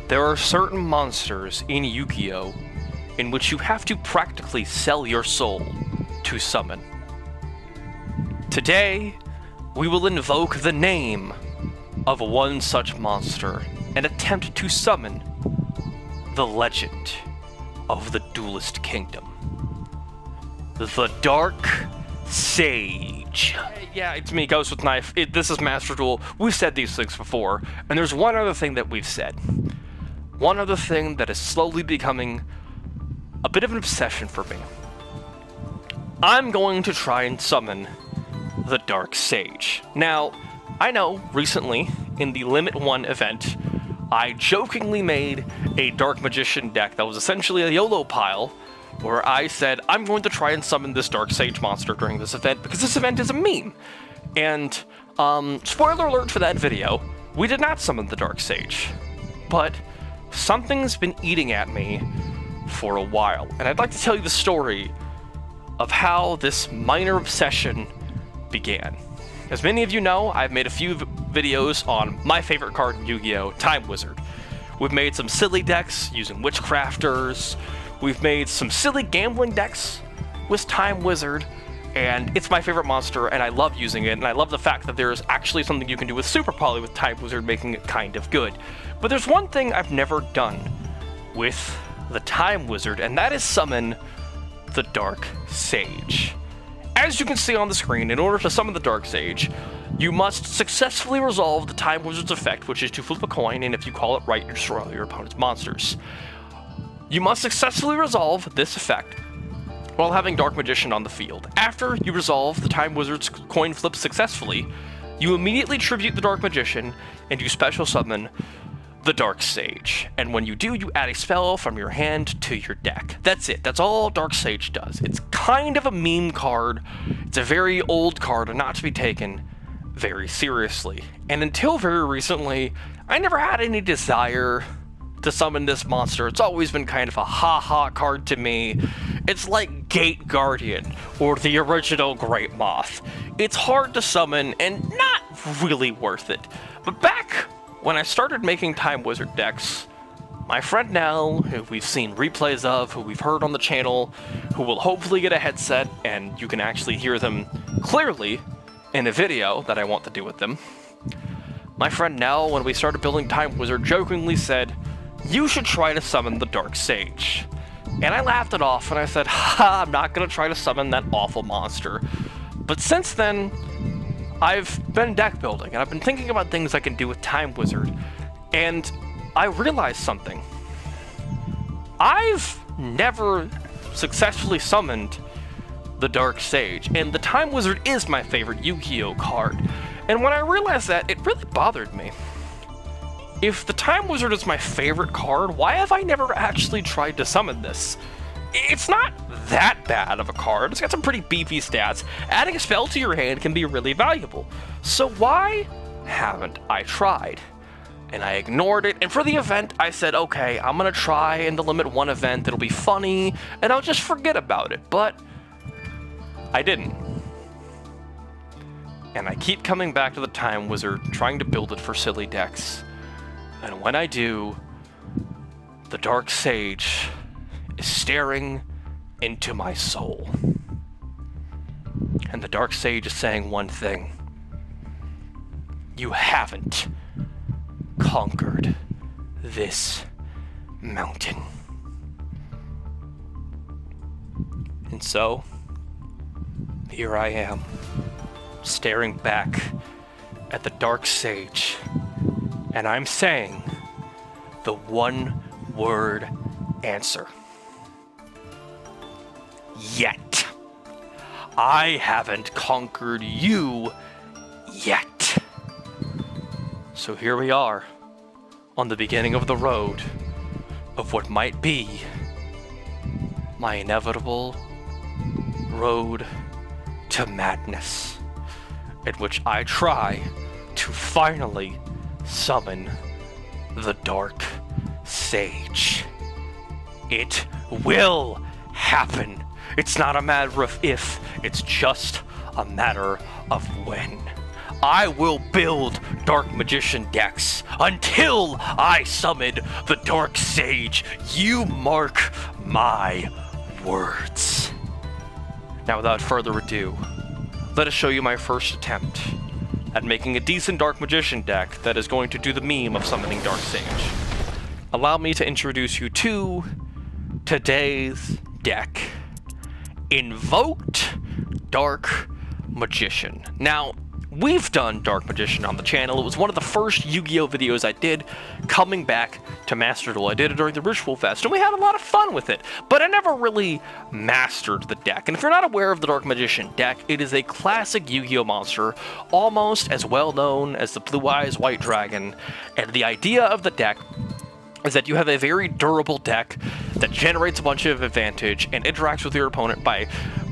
There are certain monsters in Yu-Gi-Oh! In which you have to practically sell your soul to summon. Today, we will invoke the name of one such monster and attempt to summon the legend of the Duelist Kingdom. The Dark Sage. Yeah, it's me, Ghost with Knife. This is Master Duel. We've said these things before, and there's one other thing that we've said. One other thing that is slowly becoming a bit of an obsession for me. I'm going to try and summon the Dark Sage. Now, I know recently in the Limit 1 event, I jokingly made a Dark Magician deck that was essentially a YOLO pile, where I said, I'm going to try and summon this Dark Sage monster during this event, because this event is a meme. And, spoiler alert for that video, we did not summon the Dark Sage. But something's been eating at me for a while, and I'd like to tell you the story of how this minor obsession began. As many of you know, I've made a few videos on my favorite card in Yu-Gi-Oh! Time Wizard. We've made some silly decks using Witchcrafters, we've made some silly gambling decks with Time Wizard, and it's my favorite monster, and I love using it, and I love the fact that there's actually something you can do with Super Poly with Time Wizard, making it kind of good. But there's one thing I've never done with the Time Wizard, and that is summon the Dark Sage. As you can see on the screen, in order to summon the Dark Sage, you must successfully resolve the Time Wizard's effect, which is to flip a coin, and if you call it right, you destroy all your opponent's monsters. You must successfully resolve this effect while having Dark Magician on the field. After you resolve the Time Wizard's coin flip successfully, you immediately tribute the Dark Magician, and you special summon the Dark Sage. And when you do, you add a spell from your hand to your deck. That's it. That's all Dark Sage does. It's kind of a meme card. It's a very old card and not to be taken very seriously. And until very recently, I never had any desire to summon this monster. It's always been kind of a ha-ha card to me. It's like Gate Guardian or the original Great Moth. It's hard to summon and not really worth it. But back when I started making Time Wizard decks, my friend Nell, who we've seen replays of, who we've heard on the channel, who will hopefully get a headset and you can actually hear them clearly in a video that I want to do with them. My friend Nell, when we started building Time Wizard, jokingly said, you should try to summon the Dark Sage. And I laughed it off and I said, ha, I'm not going to try to summon that awful monster. But since then, I've been deck building, and I've been thinking about things I can do with Time Wizard, and I realized something. I've never successfully summoned the Dark Sage, and the Time Wizard is my favorite Yu-Gi-Oh! Card. And when I realized that, it really bothered me. If the Time Wizard is my favorite card, why have I never actually tried to summon this? It's not that bad of a card. It's got some pretty beefy stats. Adding a spell to your hand can be really valuable. So why haven't I tried? And I ignored it, and for the event, I said, okay, I'm gonna try in the Limit 1 event, it'll be funny, and I'll just forget about it, but I didn't. And I keep coming back to the Time Wizard, trying to build it for silly decks. And when I do, the Dark Sage is staring into my soul. And the Dark Sage is saying one thing. You haven't conquered this mountain. And so, here I am, staring back at the Dark Sage, and I'm saying the one-word answer. Yet. I haven't conquered you yet. So here we are, on the beginning of the road of what might be my inevitable road to madness, in which I try to finally summon the Dark Sage. It will happen. It's not a matter of if, it's just a matter of when. I will build Dark Magician decks until I summon the Dark Sage. You mark my words. Now, without further ado, let us show you my first attempt at making a decent Dark Magician deck that is going to do the meme of summoning Dark Sage. Allow me to introduce you to today's deck, Invoked Dark Magician. Now, we've done Dark Magician on the channel. It was one of the first Yu-Gi-Oh! Videos I did coming back to Master Duel. I did it during the Ritual Fest, and we had a lot of fun with it, but I never really mastered the deck. And if you're not aware of the Dark Magician deck, it is a classic Yu-Gi-Oh! Monster, almost as well known as the Blue Eyes White Dragon. And the idea of the deck is that you have a very durable deck that generates a bunch of advantage and interacts with your opponent by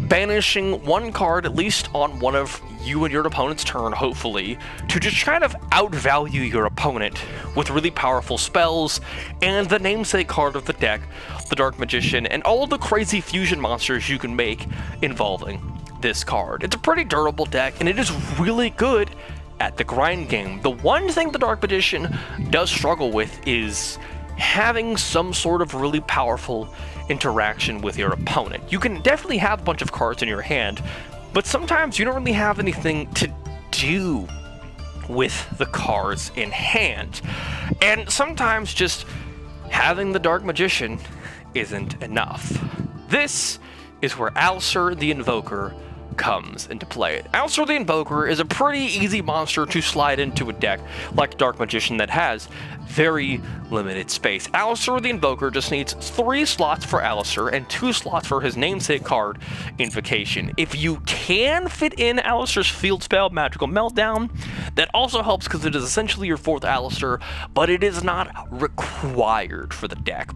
banishing one card, at least on one of you and your opponent's turn, hopefully, to just kind of outvalue your opponent with really powerful spells, and the namesake card of the deck, the Dark Magician, and all the crazy fusion monsters you can make involving this card. It's a pretty durable deck, and it is really good at the grind game. The one thing the Dark Magician does struggle with is having some sort of really powerful interaction with your opponent. You can definitely have a bunch of cards in your hand, but sometimes you don't really have anything to do with the cards in hand. And sometimes just having the Dark Magician isn't enough. This is where Alistair the Invoker comes into play. Alistair the Invoker is a pretty easy monster to slide into a deck like Dark Magician that has very limited space. Alistair the Invoker just needs 3 slots for Alistair and 2 slots for his namesake card, Invocation. If you can fit in Alistair's field spell, Magical Meltdown, that also helps because it is essentially your 4th Alistair, but it is not required for the deck.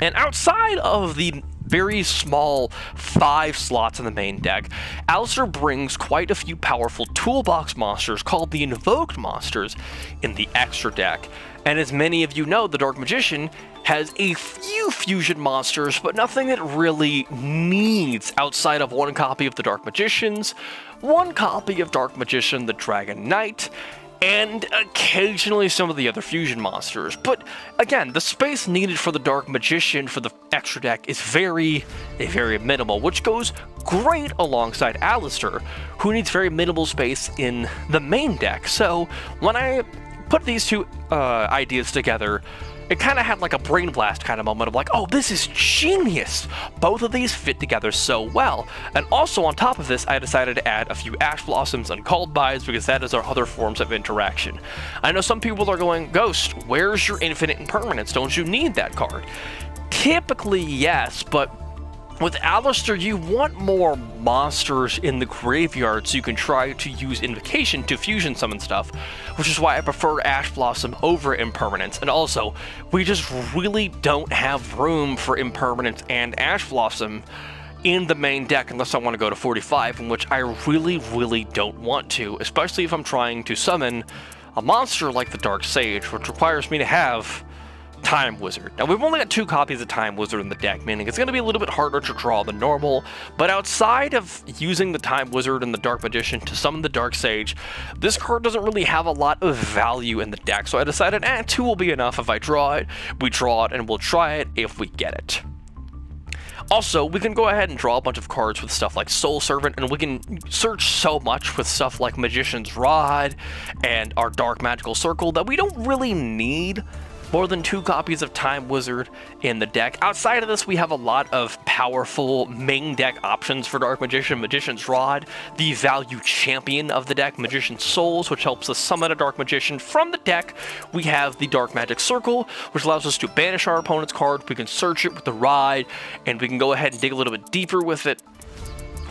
And outside of the very small 5 slots in the main deck, Alistair brings quite a few powerful toolbox monsters called the Invoked monsters in the extra deck. And as many of you know, the Dark Magician has a few fusion monsters, but nothing it really needs outside of 1 copy of the Dark Magicians, 1 copy of Dark Magician the Dragon Knight, and occasionally some of the other fusion monsters. But again, the space needed for the Dark Magician for the extra deck is very minimal, which goes great alongside Alistair, who needs very minimal space in the main deck. So when I put these two ideas together, it kind of had like a brain blast kind of moment of like, oh, this is genius! Both of these fit together so well. And also on top of this, I decided to add a few Ash Blossoms and Called Bys because that is our other forms of interaction. I know some people are going, Ghost, where's your Infinite Impermanence? Don't you need that card? Typically, yes, but with Alistair, you want more monsters in the graveyard so you can try to use Invocation to fusion summon stuff, which is why I prefer Ash Blossom over Impermanence. And also, we just really don't have room for Impermanence and Ash Blossom in the main deck unless I want to go to 45, in which I really don't want to, especially if I'm trying to summon a monster like the Dark Sage, which requires me to have Time Wizard. Now, we've only got 2 copies of Time Wizard in the deck, meaning it's going to be a little bit harder to draw than normal, but outside of using the Time Wizard and the Dark Magician to summon the Dark Sage, this card doesn't really have a lot of value in the deck, so I decided, 2 will be enough. If I draw it, we draw it, and we'll try it if we get it. Also, we can go ahead and draw a bunch of cards with stuff like Soul Servant, and we can search so much with stuff like Magician's Rod and our Dark Magical Circle that we don't really need more than 2 copies of Time Wizard in the deck. Outside of this, we have a lot of powerful main deck options for Dark Magician. Magician's Rod, the value champion of the deck, Magician's Souls, which helps us summon a Dark Magician from the deck. We have the Dark Magic Circle, which allows us to banish our opponent's card. We can search it with the Rod, and we can go ahead and dig a little bit deeper with it.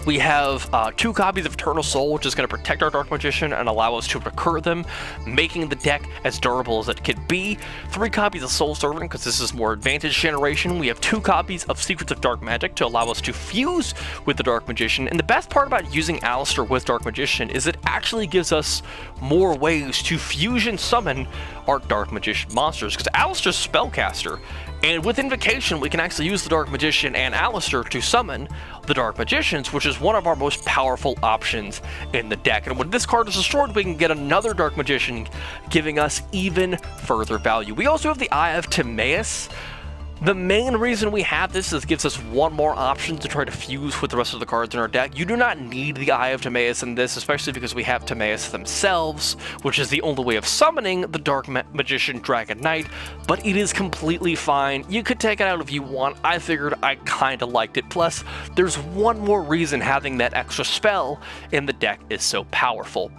We have 2 copies of Eternal Soul, which is going to protect our Dark Magician and allow us to recur them, making the deck as durable as it could be. 3 copies of Soul Servant, because this is more advantage generation. We have 2 copies of Secrets of Dark Magic to allow us to fuse with the Dark Magician. And the best part about using Alistair with Dark Magician is it actually gives us more ways to fusion summon our Dark Magician monsters, because Alistair's Spellcaster, and with Invocation we can actually use the Dark Magician and Alistair to summon the Dark Magicians, which is one of our most powerful options in the deck. And when this card is destroyed, we can get another Dark Magician, giving us even further value. We also have the Eye of Timaeus. The main reason we have this is it gives us one more option to try to fuse with the rest of the cards in our deck. You do not need the Eye of Timaeus in this, especially because we have Timaeus themselves, which is the only way of summoning the Dark Magician Dragon Knight, but it is completely fine. You could take it out if you want. I figured I kind of liked it. Plus, there's one more reason having that extra spell in the deck is so powerful.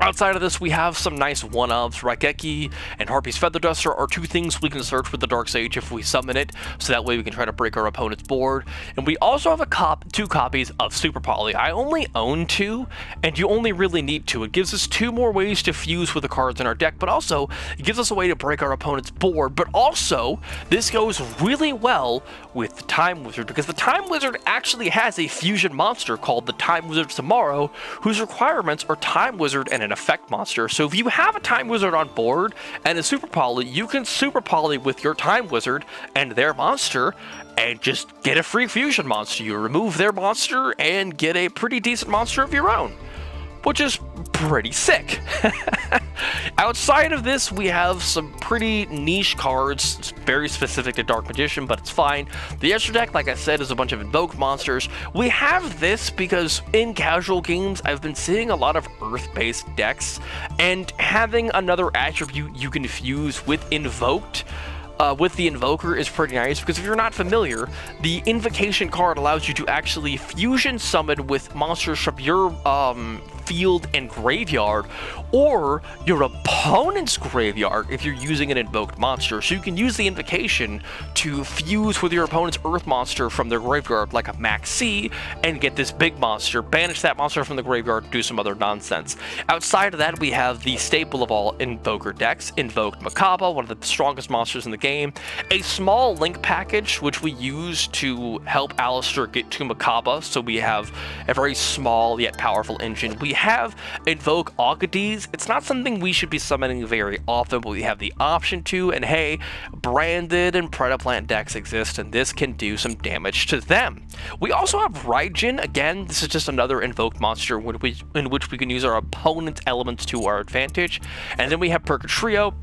Outside of this, we have some nice one-ofs. Raigeki and Harpy's Feather Duster are two things we can search with the Dark Sage if we summon it, so that way we can try to break our opponent's board. And we also have two copies of Super Poly. I only own 2, and you only really need 2. It gives us 2 more ways to fuse with the cards in our deck, but also it gives us a way to break our opponent's board. But also, this goes really well with the Time Wizard, because the Time Wizard actually has a fusion monster called the Time Wizard Tomorrow, whose requirements are Time Wizard and an effect monster. So if you have a Time Wizard on board and a Super Poly, you can Super Poly with your Time Wizard and their monster and just get a free fusion monster. You remove their monster and get a pretty decent monster of your own, which is pretty sick. Outside of this, we have some pretty niche cards. It's very specific to Dark Magician, but it's fine. The extra deck, like I said, is a bunch of invoked monsters. We have this because in casual games, I've been seeing a lot of Earth-based decks, and having another attribute you can fuse with Invoked with the Invoker is pretty nice, because if you're not familiar, the Invocation card allows you to actually fusion summon with monsters from your field and graveyard, or your opponent's graveyard if you're using an invoked monster. So you can use the Invocation to fuse with your opponent's Earth monster from their graveyard, like a Max C, and get this big monster, banish that monster from the graveyard, do some other nonsense. Outside of that, we have the staple of all Invoker decks, Invoked Makaba, one of the strongest monsters in the game, a small link package which we use to help Alistair get to Makaba, so we have a very small yet powerful engine. We have Invoke Augades. It's not something we should be summoning very often, but we have the option to, and hey, Branded and Predaplant decks exist, and this can do some damage to them. We also have Raijin. Again, this is just another invoked monster in which we can use our opponent's elements to our advantage. And then we have Purgatrio,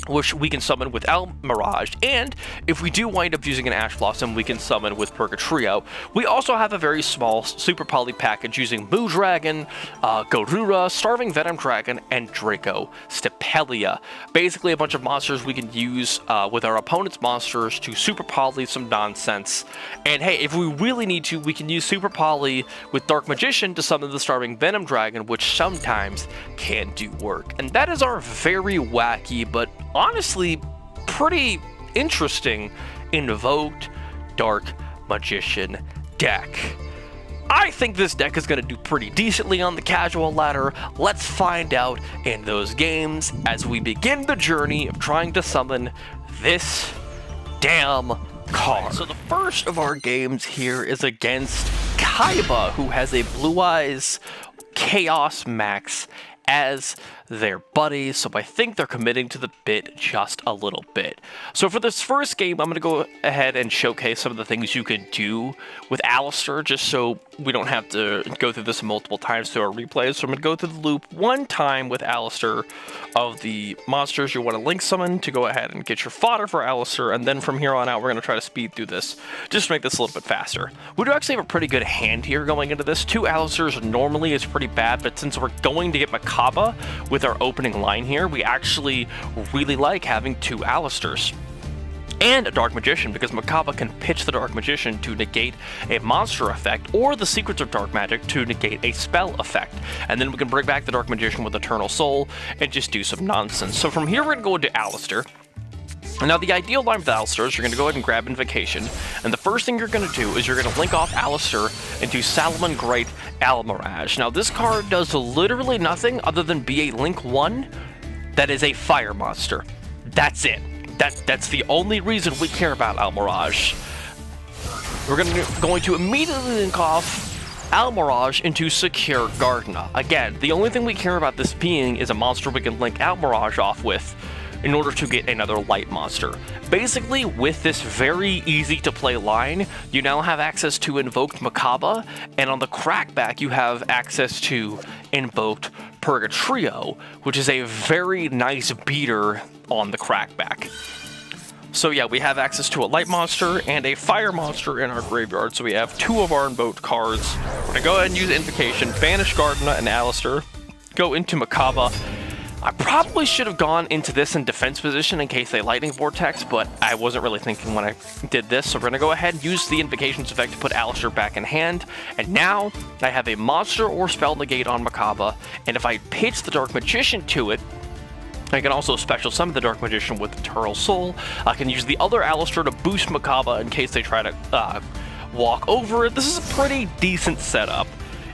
which we can summon with Mirage, and if we do wind up using an Ash Blossom, we can summon with Purgatrio. We also have a very small Super Poly package using Moo Dragon, Gorura, Starving Venom Dragon, and Draco Stepelia. Basically a bunch of monsters we can use with our opponent's monsters to Super Poly some nonsense. And hey, if we really need to, we can use Super Poly with Dark Magician to summon the Starving Venom Dragon, which sometimes can do work. And that is our very wacky, but honestly pretty interesting Invoked Dark Magician deck. I think this deck is going to do pretty decently on the casual ladder. Let's find out in those games as we begin the journey of trying to summon this damn card. So the first of our games here is against Kaiba, who has a Blue Eyes Chaos Max as their buddies, so I think they're committing to the bit just a little bit. So for this first game, I'm going to go ahead and showcase some of the things you can do with Alistair, just so we don't have to go through this multiple times through our replays. So I'm going to go through the loop one time with Alistair of the monsters you want to link summon to go ahead and get your fodder for Alistair, and then from here on out, we're going to try to speed through this, just to make this a little bit faster. We do actually have a pretty good hand here going into this. 2 Alistairs normally is pretty bad, but since we're going to get Makaba with our opening line here, we actually really like having 2 Alistairs. And a Dark Magician, because Makaba can pitch the Dark Magician to negate a monster effect, or the Secrets of Dark Magic to negate a spell effect. And then we can bring back the Dark Magician with Eternal Soul and just do some nonsense. So from here, we're going to go into Alistair. Now, the ideal line with Alistair is you're going to go ahead and grab Invocation, and the first thing you're going to do is you're going to link off Alistair into Salamon Great Almirage. Now, this card does literally nothing other than be a Link 1 that is a fire monster. That's it. That's the only reason we care about Almirage. We're going to immediately link off Almirage into Secure Gardena. Again, the only thing we care about this being is a monster we can link Almirage off with in order to get another light monster. Basically, with this very easy to play line, you now have access to Invoked Macabre, and on the crackback you have access to Invoked Purgatrio, which is a very nice beater on the crackback. So yeah, we have access to a light monster and a fire monster in our graveyard, so we have 2 of our invoked cards. We're gonna go ahead and use Invocation, banish Gardena and Alistair, go into Macabre. I probably should have gone into this in defense position in case they Lightning Vortex, but I wasn't really thinking when I did this, so we're gonna go ahead and use the Invocations effect to put Alistair back in hand, and now I have a monster or spell negate on Macabre, and if I pitch the Dark Magician to it, I can also special summon the Dark Magician with Eternal Soul. I can use the other Alistair to boost Macabre in case they try to walk over it. This is a pretty decent setup.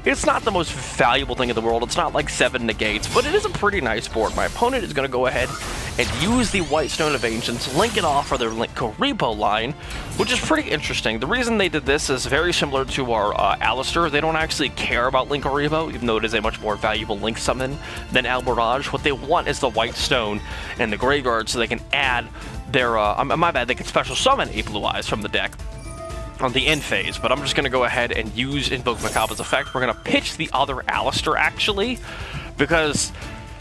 It's not the most valuable thing in the world. It's not like 7 negates, but it is a pretty nice board. My opponent is going to go ahead and use the White Stone of Ancients, link it off for their Linkuriboh line, which is pretty interesting. The reason they did this is very similar to our Alistair. They don't actually care about Linkuriboh, even though it is a much more valuable Link summon than Albarrage. What they want is the White Stone in the graveyard so they can add their, my bad, they can special summon a Blue Eyes from the deck on the end phase, but I'm just going to go ahead and use Invoke Macabre's effect. We're going to pitch the other Alistair, actually, because,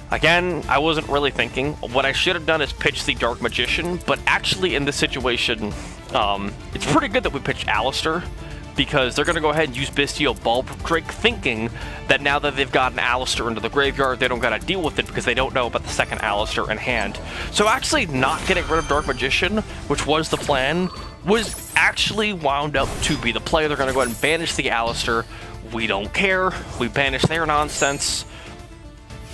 again, I wasn't really thinking. What I should have done is pitch the Dark Magician, but actually in this situation, it's pretty good that we pitched Alistair, because they're going to go ahead and use Bestial Baldrake, thinking that now that they've gotten Alistair into the graveyard, they don't got to deal with it because they don't know about the second Alistair in hand. So actually not getting rid of Dark Magician, which was the plan, was actually wound up to be the play. They're going to go ahead and banish the Alistair. We don't care. We banish their nonsense.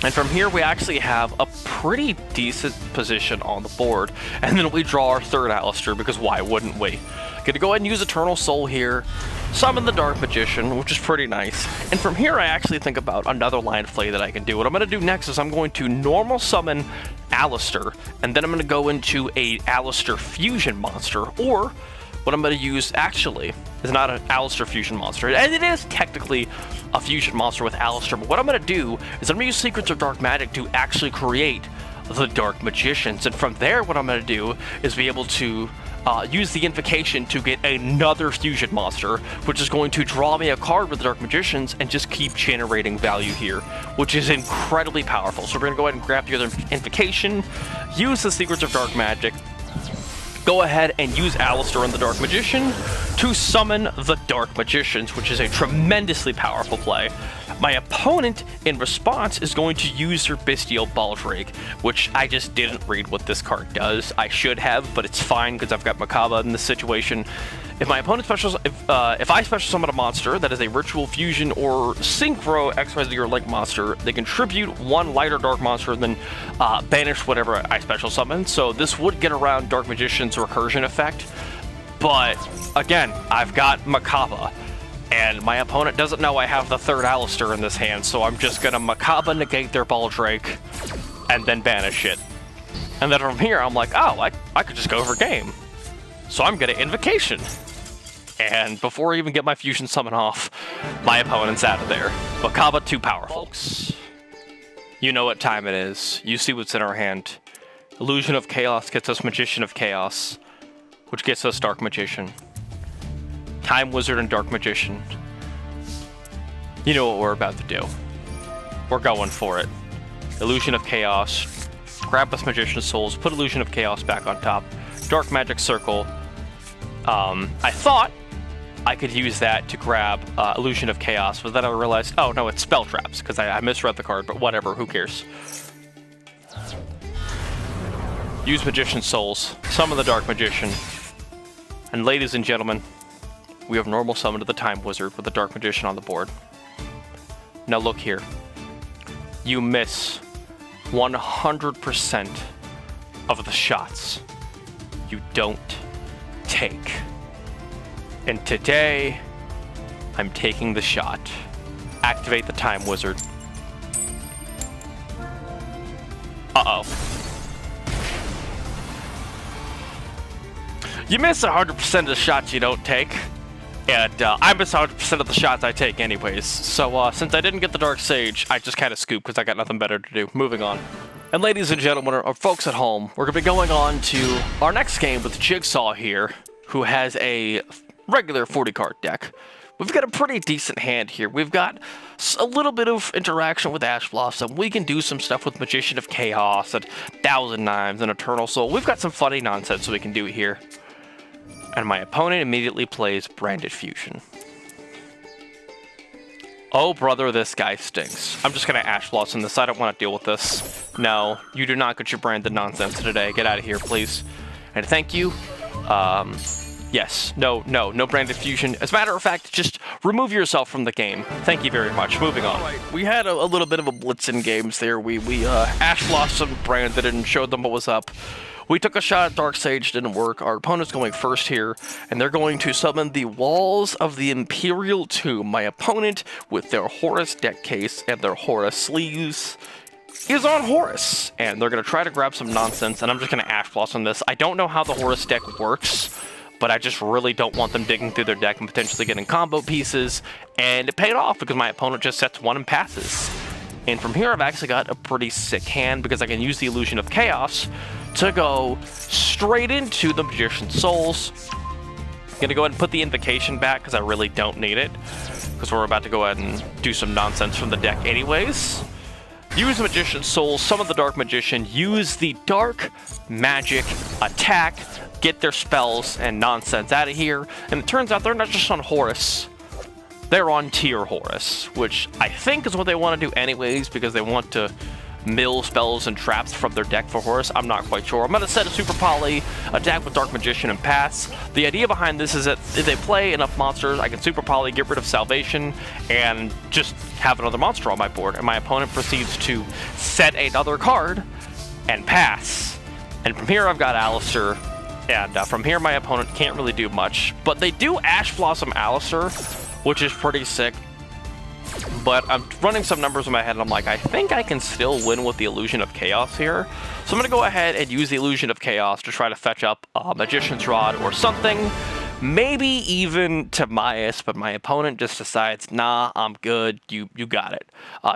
And from here, we actually have a pretty decent position on the board. And then we draw our third Alistair, because why wouldn't we? Gonna go ahead and use Eternal Soul here, summon the Dark Magician, which is pretty nice. And from here, I actually think about another line of play that I can do. What I'm gonna do next is I'm going to normal summon Alistair, and then I'm gonna go into a Alistair Fusion monster, or what I'm going to use, actually, is not an Alistair Fusion monster. And it is technically a Fusion monster with Alistair, but what I'm going to do is I'm going to use Secrets of Dark Magic to actually create the Dark Magicians. And from there, what I'm going to do is be able to use the Invocation to get another Fusion monster, which is going to draw me a card with the Dark Magicians and just keep generating value here, which is incredibly powerful. So we're going to go ahead and grab the other Invocation, use the Secrets of Dark Magic, go ahead and use Alistair and the Dark Magician to summon the Dark Magicians, which is a tremendously powerful play. My opponent, in response, is going to use their Bestial Baldrake, which I just didn't read what this card does. I should have, but it's fine because I've got Macabre in this situation. If my opponent if I special summon a monster that is a Ritual Fusion or Synchro XYZ or Link monster, they contribute 1 light or dark monster and then banish whatever I special summon. So this would get around Dark Magician's recursion effect. But again, I've got Macabre, and my opponent doesn't know I have the third Alistair in this hand, so I'm just gonna Macabre negate their Baldrake and then banish it. And then from here, I'm like, oh, I could just go for game. So I'm gonna Invocation. And before I even get my Fusion Summon off, my opponent's out of there. Macabre too powerful. Folks, you know what time it is. You see what's in our hand. Illusion of Chaos gets us Magician of Chaos, which gets us Dark Magician. Time Wizard and Dark Magician. You know what we're about to do. We're going for it. Illusion of Chaos. Grab us Magician Souls. Put Illusion of Chaos back on top. Dark Magic Circle. I thought I could use that to grab Illusion of Chaos, but then I realized, oh no, it's Spell Traps, because I misread the card, but whatever, who cares. Use Magician Souls. Summon the Dark Magician. And ladies and gentlemen, we have normal summon to the Time Wizard with the Dark Magician on the board. Now look here. You miss 100% of the shots you don't take. And today, I'm taking the shot. Activate the Time Wizard. Uh-oh. You miss 100% of the shots you don't take. And I miss 100% of the shots I take anyways. So since I didn't get the Dark Sage, I just kind of scoop because I got nothing better to do. Moving on. And ladies and gentlemen, or folks at home, we're going to be going on to our next game with Jigsaw here, who has a regular 40-card deck. We've got a pretty decent hand here. We've got a little bit of interaction with Ash Blossom. We can do some stuff with Magician of Chaos and Thousand Knives and Eternal Soul. We've got some funny nonsense we can do here. And my opponent immediately plays Branded Fusion. Oh, brother, this guy stinks. I'm just going to Ash Blossom this. I don't want to deal with this. No, you do not get your branded nonsense today. Get out of here, please. And thank you. Yes. No Branded Fusion. As a matter of fact, just remove yourself from the game. Thank you very much. Moving on. Right, we had a little bit of a blitz in games there. We Ash Blossom branded and showed them what was up. We took a shot at Dark Sage, didn't work. Our opponent's going first here, and they're going to summon the Walls of the Imperial Tomb. My opponent, with their Horus deck case and their Horus sleeves, is on Horus. And they're going to try to grab some nonsense, and I'm just going to Ash Blossom this. I don't know how the Horus deck works, but I just really don't want them digging through their deck and potentially getting combo pieces. And it paid off because my opponent just sets one and passes. And from here, I've actually got a pretty sick hand because I can use the Illusion of Chaos to go straight into the Magician's Souls. I'm gonna go ahead and put the Invocation back because I really don't need it, because we're about to go ahead and do some nonsense from the deck anyways. Use the Magician's Souls, summon the Dark Magician, use the Dark Magic attack, get their spells and nonsense out of here. And it turns out they're not just on Horus, they're on Tier Horus, which I think is what they want to do anyways, because they want to mill spells and traps from their deck for Horus. I'm not quite sure. I'm going to set a Super Poly, attack with Dark Magician, and pass. The idea behind this is that if they play enough monsters, I can Super Poly, get rid of Salvation, and just have another monster on my board. And my opponent proceeds to set another card and pass. And from here, I've got Alistair. And from here, my opponent can't really do much. But they do Ash Blossom Alistair, which is pretty sick. But I'm running some numbers in my head, and I'm like, I think I can still win with the Illusion of Chaos here. So I'm going to go ahead and use the Illusion of Chaos to try to fetch up a Magician's Rod or something. Maybe even Timaeus, but my opponent just decides, nah, I'm good, you got it.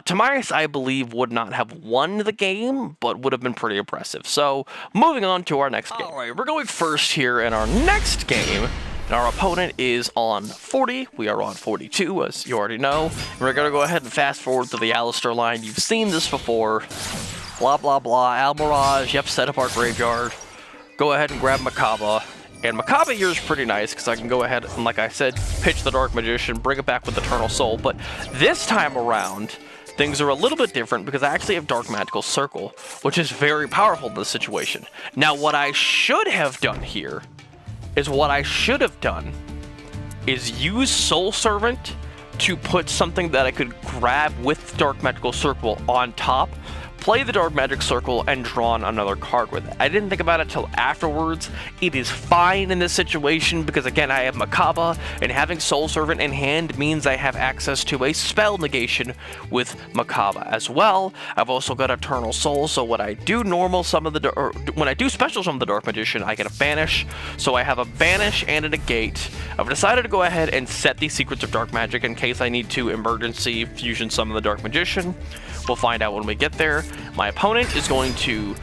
Timaeus, I believe, would not have won the game, but would have been pretty impressive. So, moving on to our next game. Alright, we're going first here in our next game. And our opponent is on 40. We are on 42, as you already know. And we're going to go ahead and fast forward to the Alistair line. You've seen this before. Blah, blah, blah. Almirage. Yep, set up our graveyard. Go ahead and grab Makaba. And Makaba here is pretty nice because I can go ahead and, like I said, pitch the Dark Magician, bring it back with Eternal Soul. But this time around, things are a little bit different because I actually have Dark Magical Circle, which is very powerful in this situation. Now, what I should have done here is use Soul Servant to put something that I could grab with Dark Magical Circle on top, play the Dark Magic Circle, and draw on another card with it. I didn't think about it till afterwards. It is fine in this situation because, again, I have Makaba, and having Soul Servant in hand means I have access to a spell negation with Makaba as well. I've also got Eternal Soul, so when I do when I do special summon the Dark Magician, I get a Banish. So I have a Banish and a Negate. I've decided to go ahead and set the Secrets of Dark Magic in case I need to emergency fusion summon the Dark Magician. We'll find out when we get there. My opponent is going to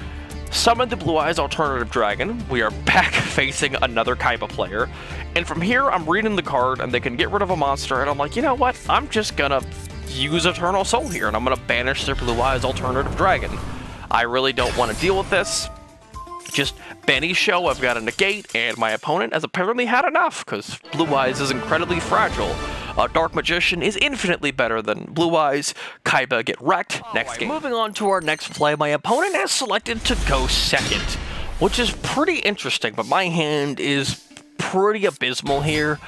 summon the Blue Eyes Alternative Dragon. We are back facing another Kaiba player. And from here, I'm reading the card, and they can get rid of a monster, and I'm like, you know what? I'm just gonna use Eternal Soul here, and I'm gonna banish their Blue Eyes Alternative Dragon. I really don't want to deal with this. Just Benny show, I've got a Negate, and my opponent has apparently had enough, because Blue Eyes is incredibly fragile. Dark Magician is infinitely better than Blue Eyes. Kaiba get wrecked. Next game. Moving on to our next play, my opponent has selected to go second, which is pretty interesting, but my hand is pretty abysmal here.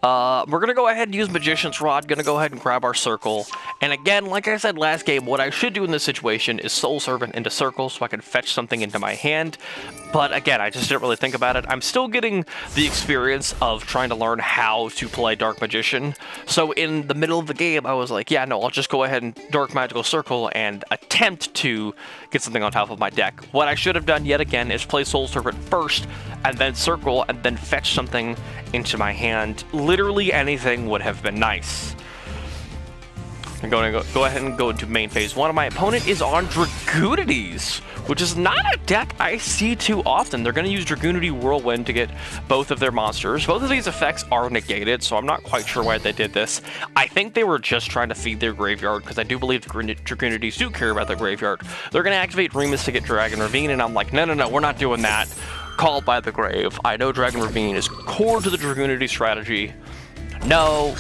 We're going to go ahead and use Magician's Rod, going to go ahead and grab our Circle. And again, like I said last game, what I should do in this situation is Soul Servant into Circle so I can fetch something into my hand. But again, I just didn't really think about it. I'm still getting the experience of trying to learn how to play Dark Magician. So in the middle of the game, I was like, yeah, no, I'll just go ahead and Dark Magical Circle and attempt to get something on top of my deck. What I should have done yet again is play Soul Servant first, and then Circle, and then fetch something into my hand. Literally anything would have been nice. I'm going to go ahead and go into main phase 1. My opponent is on Dragoonities, which is not a deck I see too often. They're going to use Dragoonity Whirlwind to get both of their monsters. Both of these effects are negated, so I'm not quite sure why they did this. I think they were just trying to feed their graveyard, because I do believe Dragoonities do care about their graveyard. They're going to activate Remus to get Dragon Ravine, and I'm like, no, we're not doing that. Called by the grave. I know Dragon Ravine is core to the Dragoonity strategy. No,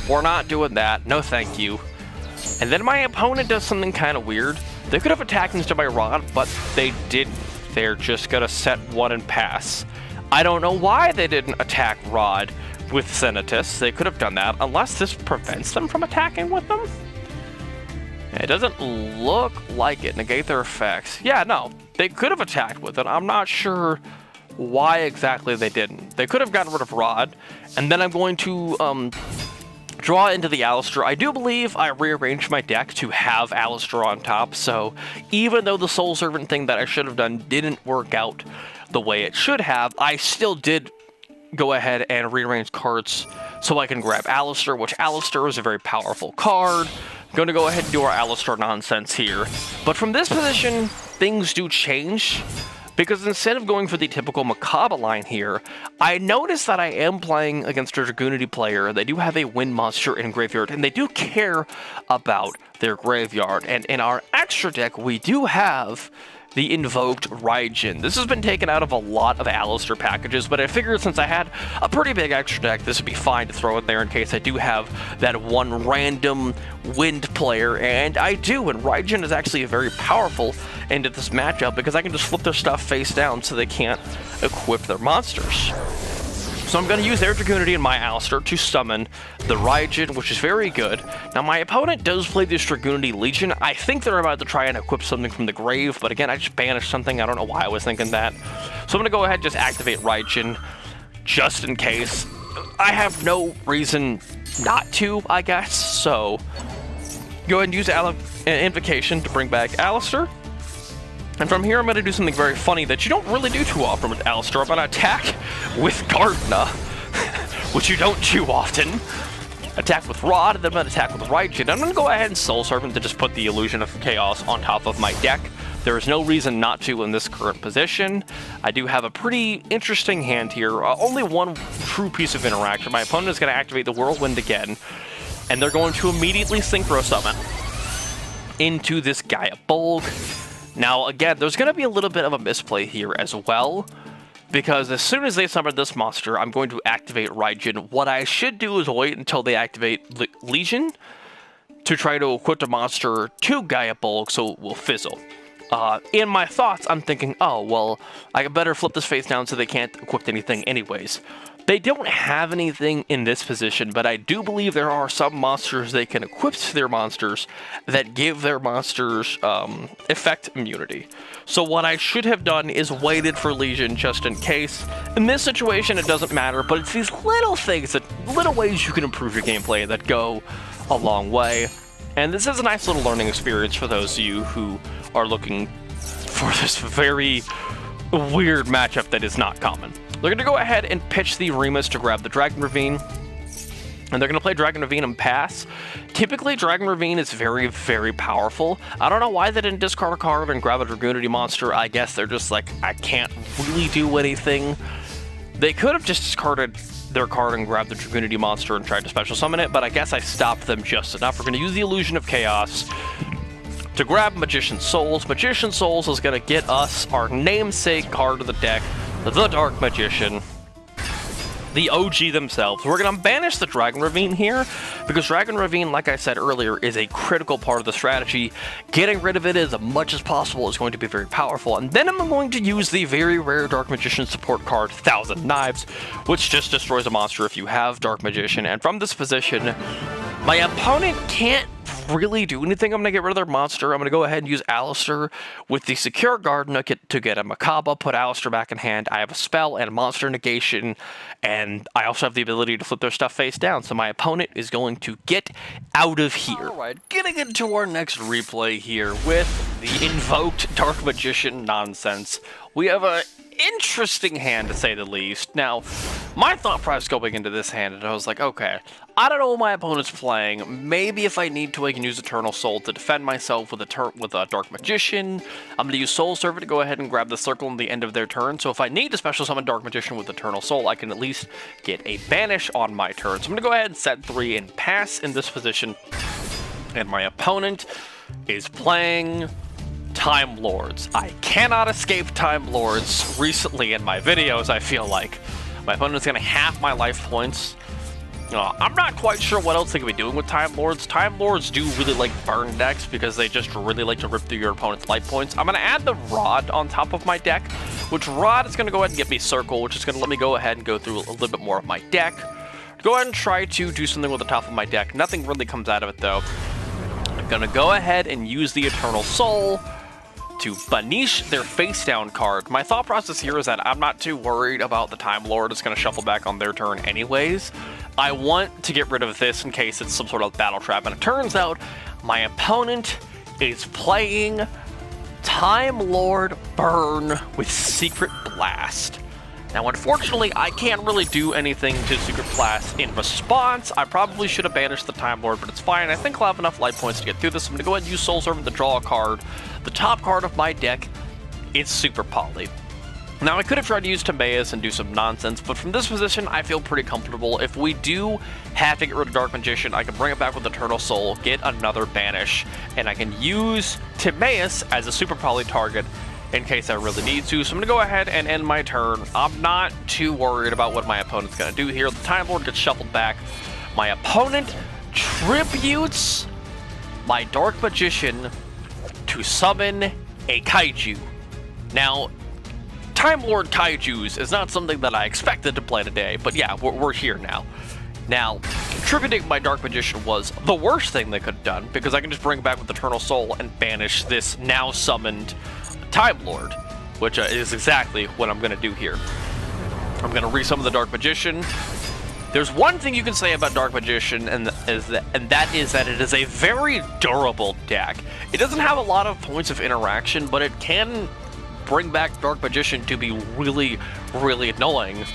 we're not doing that. No, thank you. And then my opponent does something kind of weird. They could have attacked instead by Rod, but they didn't. They're just going to set 1 and pass. I don't know why they didn't attack Rod with Senatus. They could have done that, unless this prevents them from attacking with them. It doesn't look like it. Negate their effects. Yeah, no. They could have attacked with it. I'm not sure why exactly they didn't. They could have gotten rid of Rod, and then I'm going to draw into the Alistair. I do believe I rearranged my deck to have Alistair on top, so even though the Soul Servant thing that I should have done didn't work out the way it should have, I still did go ahead and rearrange cards so I can grab Alistair, which Alistair is a very powerful card. I'm going to go ahead and do our Alistair nonsense here. But from this position, things do change, because instead of going for the typical Macabre line here, I notice that I am playing against a Dragoonity player. They do have a wind monster in graveyard, and they do care about their graveyard. And in our extra deck, we do have the Invoked Raijin. This has been taken out of a lot of Alistair packages, but I figured since I had a pretty big extra deck, this would be fine to throw in there in case I do have that one random wind player, and I do, and Raijin is actually very powerful into this matchup because I can just flip their stuff face down so they can't equip their monsters. So I'm going to use their Dragoonity and my Alistair to summon the Raijin, which is very good. Now, my opponent does play this Dragoonity Legion. I think they're about to try and equip something from the grave, but again, I just banished something. I don't know why I was thinking that. So I'm going to go ahead and just activate Raijin, just in case. I have no reason not to, I guess, so go ahead and use Invocation to bring back Alistair. And from here, I'm going to do something very funny that you don't really do too often with Alistair. I'm going to attack with Gardna, which you don't too often. Attack with Rod, and then I'm going to attack with Raijin. I'm going to go ahead and Soul Servant to just put the Illusion of Chaos on top of my deck. There is no reason not to in this current position. I do have a pretty interesting hand here. Only one true piece of interaction. My opponent is going to activate the Whirlwind again, and they're going to immediately Synchro Summon into this Gaia Bulk. Now, again, there's going to be a little bit of a misplay here as well, because as soon as they summon this monster, I'm going to activate Raijin. What I should do is wait until they activate Legion to try to equip the monster to Gaia Bulk so it will fizzle. In my thoughts, I'm thinking, oh, well, I better flip this face down so they can't equip anything anyways. They don't have anything in this position, but I do believe there are some monsters they can equip to their monsters that give their monsters effect immunity. So what I should have done is waited for Legion just in case. In this situation, it doesn't matter, but it's these little things, little ways you can improve your gameplay that go a long way. And this is a nice little learning experience for those of you who are looking for this very weird matchup that is not common. They're going to go ahead and pitch the Remus to grab the Dragon Ravine, and they're going to play Dragon Ravine and pass. Typically, Dragon Ravine is very, very powerful. I don't know why they didn't discard a card and grab a Dragoonity monster. I guess they're just like, I can't really do anything. They could have just discarded their card and grabbed the Dragoonity monster and tried to special summon it, but I guess I stopped them just enough. We're going to use the Illusion of Chaos to grab Magician Souls. Magician Souls is going to get us our namesake card of the deck, the Dark Magician, the OG themselves. We're going to banish the Dragon Ravine here, because Dragon Ravine, like I said earlier, is a critical part of the strategy. Getting rid of it as much as possible is going to be very powerful. And then I'm going to use the very rare Dark Magician support card, Thousand Knives, which just destroys a monster if you have Dark Magician. And from this position, my opponent can't really do anything. I'm going to get rid of their monster. I'm going to go ahead and use Alistair with the Secure Garden to get a Macabre, put Alistair back in hand. I have a spell and a monster negation, and I also have the ability to flip their stuff face down. So my opponent is going to get out of here. Alright, getting into our next replay here with the Invoked Dark Magician nonsense. We have a interesting hand, to say the least. Now, My thought process going into this hand, and I was like, okay, I don't know what my opponent's playing. Maybe if I need to, I can use Eternal Soul to defend myself with a Dark Magician. I'm going to use Soul Servant to go ahead and grab the circle in the end of their turn. So if I need to special summon Dark Magician with Eternal Soul, I can at least get a banish on my turn. So I'm going to go ahead and set 3 and pass in this position. And my opponent is playing Time Lords. I cannot escape Time Lords recently in my videos, I feel like. My opponent's going to half my life points. I'm not quite sure what else they could be doing with Time Lords. Time Lords do really like burn decks because they just really like to rip through your opponent's life points. I'm going to add the Rod on top of my deck, which Rod is going to go ahead and get me Circle, which is going to let me go ahead and go through a little bit more of my deck. Go ahead and try to do something with the top of my deck. Nothing really comes out of it, though. I'm going to go ahead and use the Eternal Soul to banish their face down card. My thought process here is that I'm not too worried about the Time Lord. It's going to shuffle back on their turn anyways. I want to get rid of this in case it's some sort of battle trap, and it turns out my opponent is playing Time Lord Burn with Secret Blast. Now, unfortunately, I can't really do anything to Secret Blast in response. I probably should have banished the Time Lord, but it's fine. I think I'll have enough life points to get through this. I'm going to go ahead and use Soul Servant to draw a card. The top card of my deck is Super Poly. Now, I could have tried to use Timaeus and do some nonsense, but from this position, I feel pretty comfortable. If we do have to get rid of Dark Magician, I can bring it back with Eternal Soul, get another banish, and I can use Timaeus as a Super Poly target in case I really need to. So I'm going to go ahead and end my turn. I'm not too worried about what my opponent's going to do here. The Time Lord gets shuffled back. My opponent tributes my Dark Magician to summon a Kaiju. Now, Time Lord Kaijus is not something that I expected to play today, but yeah, we're here now. Now, tributing my Dark Magician was the worst thing they could have done, because I can just bring it back with Eternal Soul and banish this now summoned Time Lord, which is exactly what I'm going to do here. I'm going to resummon the Dark Magician. There's one thing you can say about Dark Magician, and that is that it is a very durable deck. It doesn't have a lot of points of interaction, but it can bring back Dark Magician to be really, really annoying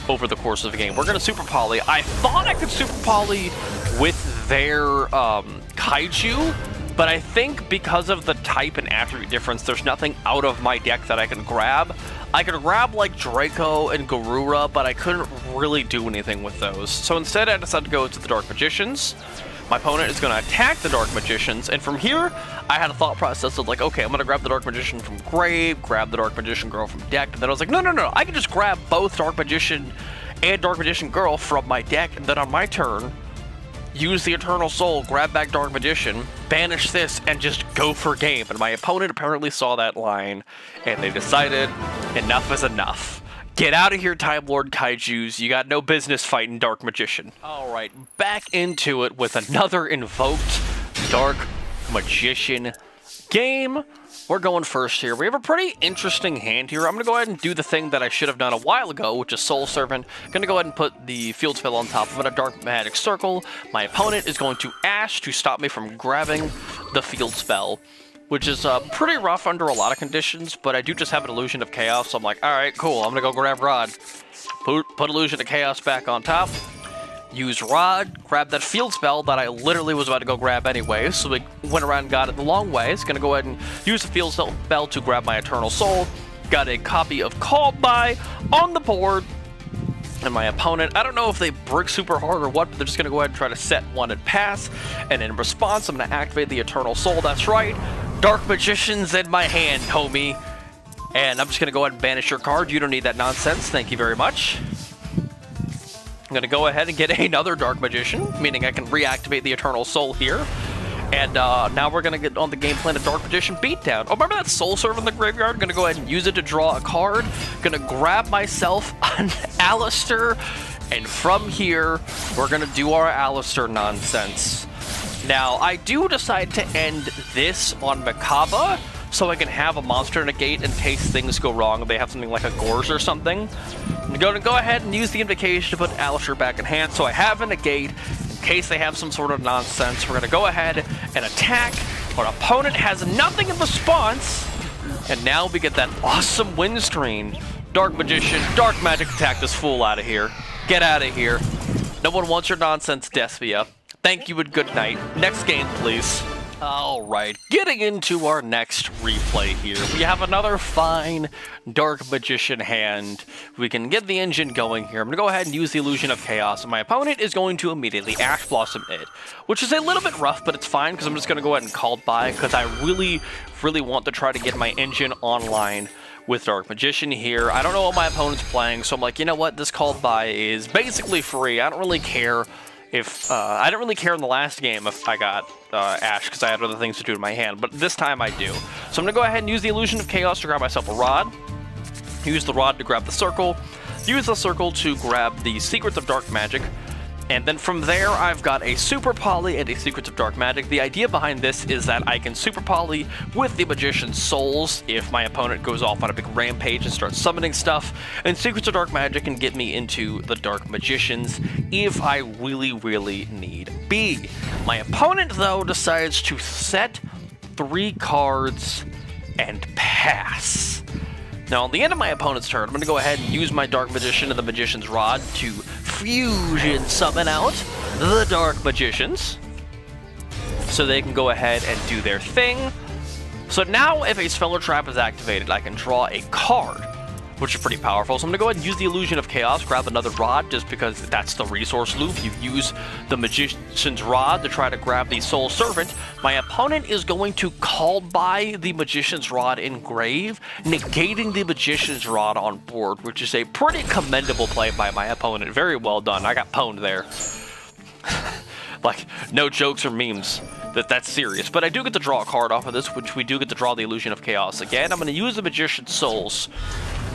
over the course of the game. We're going to Super Poly. I thought I could Super Poly with their Kaiju, but I think because of the type and attribute difference, there's nothing out of my deck that I can grab. I could grab like Draco and Garura, but I couldn't really do anything with those. So instead I decided to go to the Dark Magicians. My opponent is going to attack the Dark Magicians, and from here, I had a thought process of like, okay, I'm going to grab the Dark Magician from grave, grab the Dark Magician girl from deck, and then I was like, no, I can just grab both Dark Magician and Dark Magician girl from my deck, and then on my turn, use the Eternal Soul, grab back Dark Magician, banish this, and just go for game. And my opponent apparently saw that line, and they decided enough is enough. Get out of here, Time Lord Kaijus. You got no business fighting Dark Magician. Alright, back into it with another Invoked Dark Magician game. We're going first here. We have a pretty interesting hand here. I'm going to go ahead and do the thing that I should have done a while ago, which is Soul Servant. Going to go ahead and put the field spell on top of it, a Dark Magic Circle. My opponent is going to Ash to stop me from grabbing the field spell, which is pretty rough under a lot of conditions, but I do just have an Illusion of Chaos, so I'm like, alright, cool, I'm going to go grab Rod. Put Illusion of Chaos back on top. Use Rod, grab that field spell that I literally was about to go grab anyway, so we went around and got it the long way. It's going to go ahead and use the field spell to grab my Eternal Soul. Got a copy of Called By on the board. And my opponent, I don't know if they brick super hard or what, but they're just going to go ahead and try to set one and pass. And in response, I'm going to activate the Eternal Soul. That's right, Dark Magician's in my hand, homie. And I'm just going to go ahead and banish your card. You don't need that nonsense. Thank you very much. I'm going to go ahead and get another Dark Magician, meaning I can reactivate the Eternal Soul here. And now we're going to get on the game plan of Dark Magician Beatdown. Oh, remember that Soul Servant in the graveyard? I'm going to go ahead and use it to draw a card. Going to grab myself an Alistair. And from here, we're going to do our Alistair nonsense. Now, I do decide to end this on Makaba, so I can have a monster negate in case things go wrong. If they have something like a Gorge or something. I'm going to go ahead and use the invocation to put Alistair back in hand, so I have a negate in case they have some sort of nonsense. We're going to go ahead and attack. Our opponent has nothing in response, and now we get that awesome win screen. Dark Magician, Dark Magic, attack this fool out of here. Get out of here. No one wants your nonsense, Despia. Thank you and good night. Next game, please. Alright, getting into our next replay here. We have another fine Dark Magician hand. We can get the engine going here. I'm going to go ahead and use the Illusion of Chaos, and my opponent is going to immediately Ash Blossom it, which is a little bit rough, but it's fine, because I'm just going to go ahead and call it by, because I really want to try to get my engine online with Dark Magician here. I don't know what my opponent's playing, so I'm like, you know what, this called by is basically free. I don't really care if, I didn't really care in the last game if I got Ash, because I had other things to do in my hand, but this time I do. So I'm going to go ahead and use the Illusion of Chaos to grab myself a rod, use the rod to grab the circle, use the circle to grab the Secrets of Dark Magic, and then from there I've got a Super Poly and a Secrets of Dark Magic. The idea behind this is that I can Super Poly with the Magician's Souls if my opponent goes off on a big rampage and starts summoning stuff, and Secrets of Dark Magic can get me into the Dark Magicians if I really need be. My opponent, though, decides to set 3 cards and pass. Now, on the end of my opponent's turn, I'm going to go ahead and use my Dark Magician and the Magician's Rod to fusion summon out the Dark Magicians, so they can go ahead and do their thing. So now, if a spell or trap is activated, I can draw a card, which is pretty powerful. So I'm going to go ahead and use the Illusion of Chaos, grab another Rod, just because that's the resource loop. You use the Magician's Rod to try to grab the Soul Servant. My opponent is going to call by the Magician's Rod in grave, negating the Magician's Rod on board, which is a pretty commendable play by my opponent. Very well done. I got pwned there. Like, no jokes or memes. That's serious. But I do get to draw a card off of this, which we do get to draw the Illusion of Chaos again. I'm going to use the Magician's Souls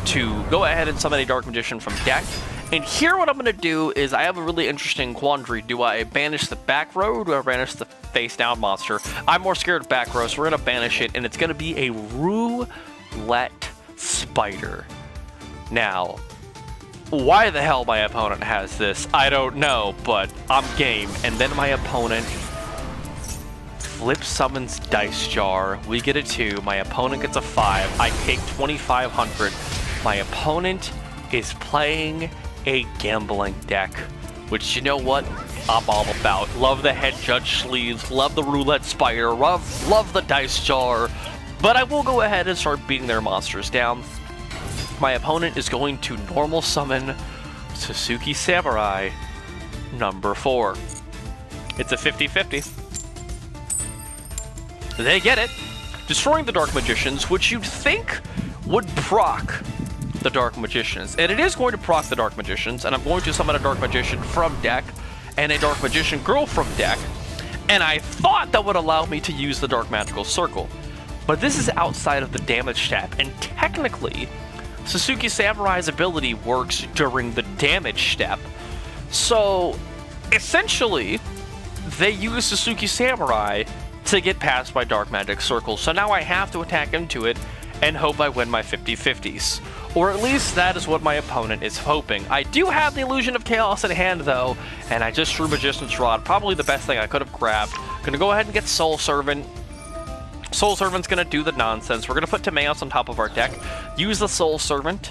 to go ahead and summon a Dark Magician from deck. And here what I'm going to do is I have a really interesting quandary. Do I banish the back row, or do I banish the face down monster? I'm more scared of back row, so we're going to banish it, and it's going to be a Roulette Spider. Now, why the hell my opponent has this, I don't know, but I'm game. And then my opponent flip summons Dice Jar. We get a 2. My opponent gets a 5. I take 2,500. My opponent is playing a gambling deck, which, you know what, I'm all about. Love the Head Judge sleeves, love the Roulette Spider, love the Dice Jar, but I will go ahead and start beating their monsters down. My opponent is going to normal summon Suzuki Samurai number 4. It's a 50-50. They get it, destroying the Dark Magicians, which you'd think would proc the Dark Magicians. And it is going to proc the Dark Magicians, and I'm going to summon a Dark Magician from deck and a Dark Magician Girl from deck, and I thought that would allow me to use the Dark Magical Circle. But this is outside of the damage step, and technically, Suzuki Samurai's ability works during the damage step. So, essentially, they use Suzuki Samurai to get past my Dark Magic Circle. So now I have to attack into it and hope I win my 50-50s. Or at least that is what my opponent is hoping. I do have the Illusion of Chaos in hand, though, and I just threw Magician's Rod. Probably the best thing I could have grabbed. Gonna go ahead and get Soul Servant. Soul Servant's gonna do the nonsense. We're gonna put Timaeus on top of our deck. Use the Soul Servant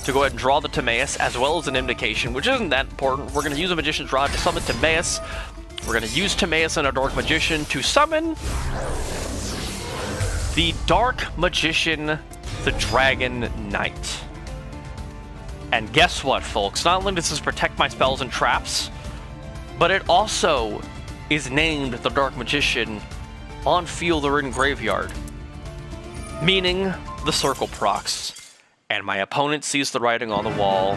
to go ahead and draw the Timaeus, as well as an Invocation, which isn't that important. We're gonna use a Magician's Rod to summon Timaeus. We're going to use Timaeus and a Dark Magician to summon the Dark Magician, the Dragon Knight. And guess what, folks? Not only does this protect my spells and traps, but it also is named the Dark Magician on field or in graveyard, meaning the circle procs. And my opponent sees the writing on the wall.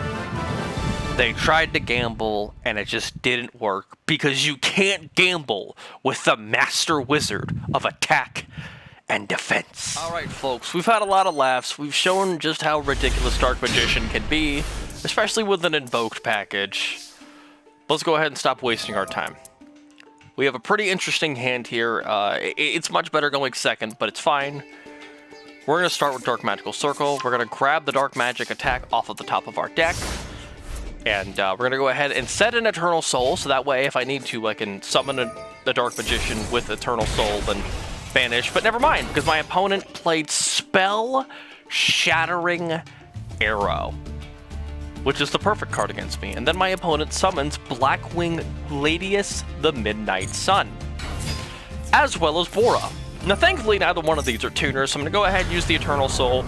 They tried to gamble, and it just didn't work, because you can't gamble with the Master Wizard of Attack and Defense. Alright, folks, we've had a lot of laughs. We've shown just how ridiculous Dark Magician can be, especially with an Invoked package. Let's go ahead and stop wasting our time. We have a pretty interesting hand here. It's much better going second, but it's fine. We're going to start with Dark Magical Circle. We're going to grab the Dark Magic attack off of the top of our deck. And we're going to go ahead and set an Eternal Soul, so that way if I need to, I can summon the Dark Magician with Eternal Soul and banish. But never mind, because my opponent played Spell Shattering Arrow. which is the perfect card against me. And then my opponent summons Blackwing Gladius the Midnight Sun, as well as Bora. Now thankfully neither one of these are tuners, so I'm going to go ahead and use the Eternal Soul,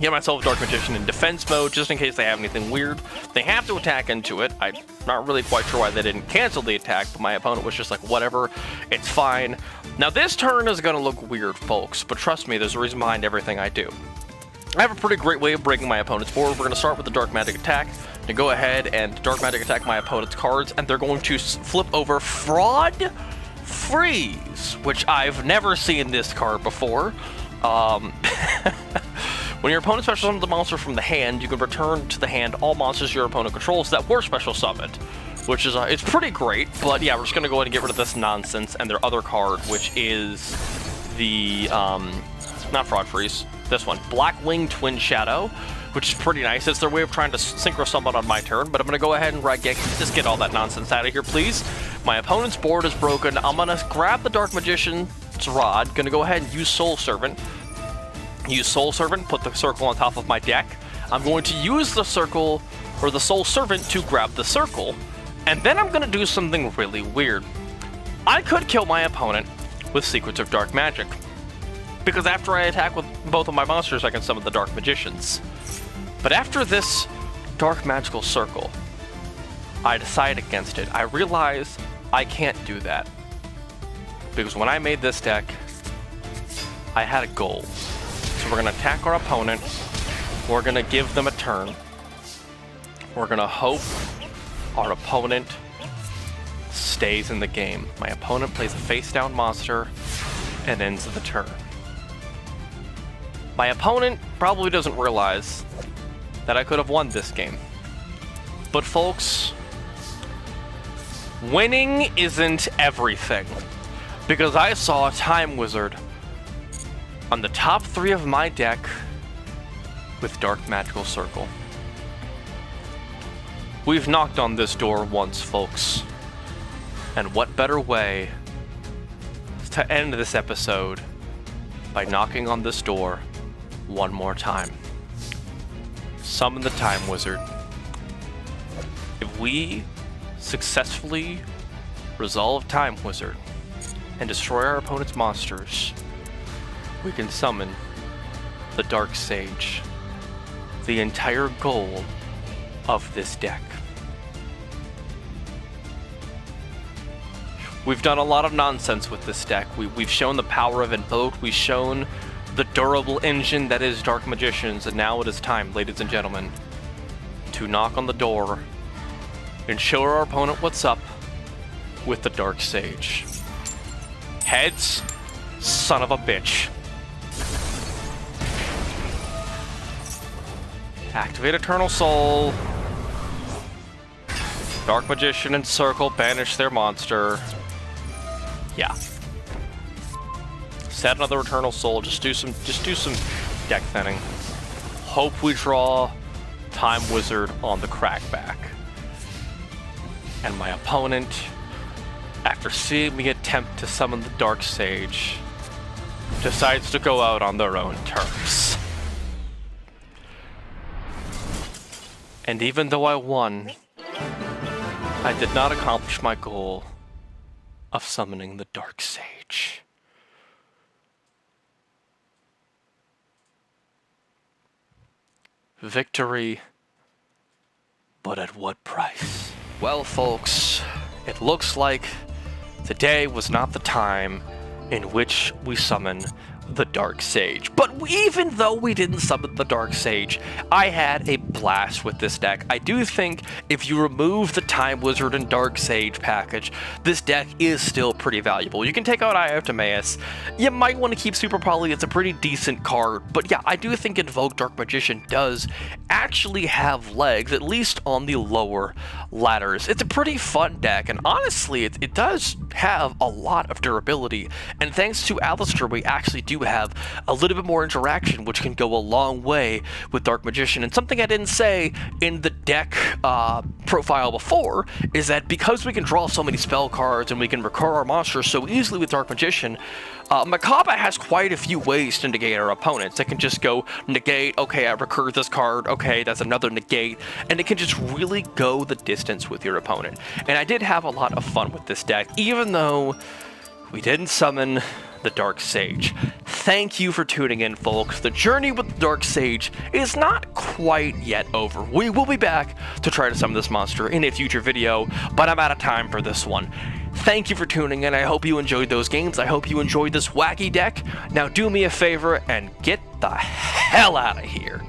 get myself Dark Magician in defense mode, just in case they have anything weird. They have to attack into it. I'm not really quite sure why they didn't cancel the attack, but my opponent was just like, whatever, it's fine. Now this turn is going to look weird, folks, but trust me, there's a reason behind everything I do. I have a pretty great way of breaking my opponent's board. We're going to start with the Dark Magic attack, to go ahead and Dark Magic attack my opponent's cards, and they're going to flip over Fraud Freeze, which I've never seen this card before. When your opponent special summons a monster from the hand, you can return to the hand all monsters your opponent controls that were special summoned, which is it's pretty great. But yeah, we're just gonna go ahead and get rid of this nonsense and their other card, which is the not Fraud Freeze, this one, Blackwing Twin Shadow, which is pretty nice. It's their way of trying to synchro summon on my turn, but I'm gonna go ahead and just get all that nonsense out of here, please. My opponent's board is broken. I'm gonna grab the Dark Magician's Rod, gonna go ahead and use Soul Servant. Use Soul Servant, put the circle on top of my deck. I'm going to use the circle, or the Soul Servant, to grab the circle. And then I'm going to do something really weird. I could kill my opponent with Secrets of Dark Magic, because after I attack with both of my monsters, I can summon the Dark Magicians. But after this Dark Magical Circle, I decide against it. I realize I can't do that, because when I made this deck, I had a goal. So we're going to attack our opponent, we're going to give them a turn, we're going to hope our opponent stays in the game. My opponent plays a face-down monster and ends the turn. My opponent probably doesn't realize that I could have won this game. But folks, winning isn't everything, because I saw a Time Wizard on the top 3 of my deck with Dark Magical Circle. We've knocked on this door once, folks, and what better way to end this episode by knocking on this door one more time. Summon the Time Wizard. If we successfully resolve Time Wizard and destroy our opponent's monsters, we can summon the Dark Sage, the entire goal of this deck. We've done a lot of nonsense with this deck. We've shown the power of Invoke, we've shown the durable engine that is Dark Magicians, and now it is time, ladies and gentlemen, to knock on the door and show our opponent what's up with the Dark Sage. Heads, son of a bitch. Activate Eternal Soul. Dark Magician and Circle, banish their monster. Yeah. Set another Eternal Soul, just do some deck thinning. Hope we draw Time Wizard on the crackback. And my opponent, after seeing me attempt to summon the Dark Sage, decides to go out on their own terms. And even though I won, I did not accomplish my goal of summoning the Dark Sage. Victory, but at what price? Well, folks, it looks like today was not the time in which we summon the Dark Sage. But even though we didn't summon the Dark Sage, I had a blast with this deck. I do think if you remove the Time Wizard and Dark Sage package, this deck is still pretty valuable. You can take out Eye of Timaeus. You might want to keep Super Poly. It's a pretty decent card. But yeah, I do think Invoked Dark Magician does actually have legs, at least on the lower ladders. It's a pretty fun deck, and honestly, it does have a lot of durability, and thanks to Alistair, we actually do have a little bit more interaction, which can go a long way with Dark Magician. And something I didn't say in the deck profile before is that because we can draw so many spell cards and we can recur our monsters so easily with Dark Magician, Makaba has quite a few ways to negate our opponents. It can just go negate, okay, I recur this card, okay, that's another negate, and it can just really go the distance with your opponent. And I did have a lot of fun with this deck, even though we didn't summon the Dark Sage. Thank you for tuning in, folks. The journey with the Dark Sage is not quite yet over. We will be back to try to summon this monster in a future video, but I'm out of time for this one. Thank you for tuning in. I hope you enjoyed those games. I hope you enjoyed this wacky deck. Now do me a favor and get the hell out of here.